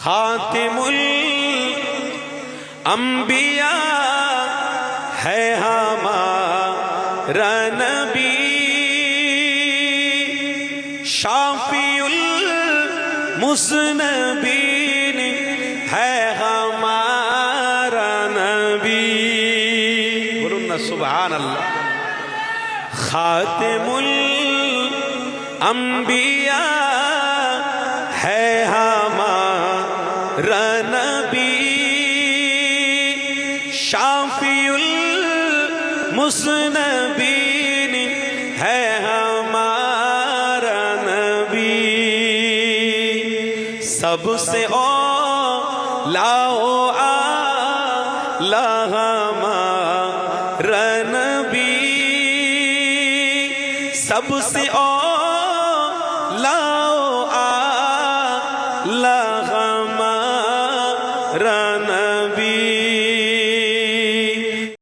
خاتم الانبیاء ہے ہمارا نبی، شافی المذنبین ہے ہمارا نبی۔ بولو نا سبحان اللہ۔ خاتم الانبیاء ہے ہمارا نبی، شافی المذنبین ہے ہمارا نبی، سب سے اولا ہمارا نبی، سب سے اولا ہمارا نبی۔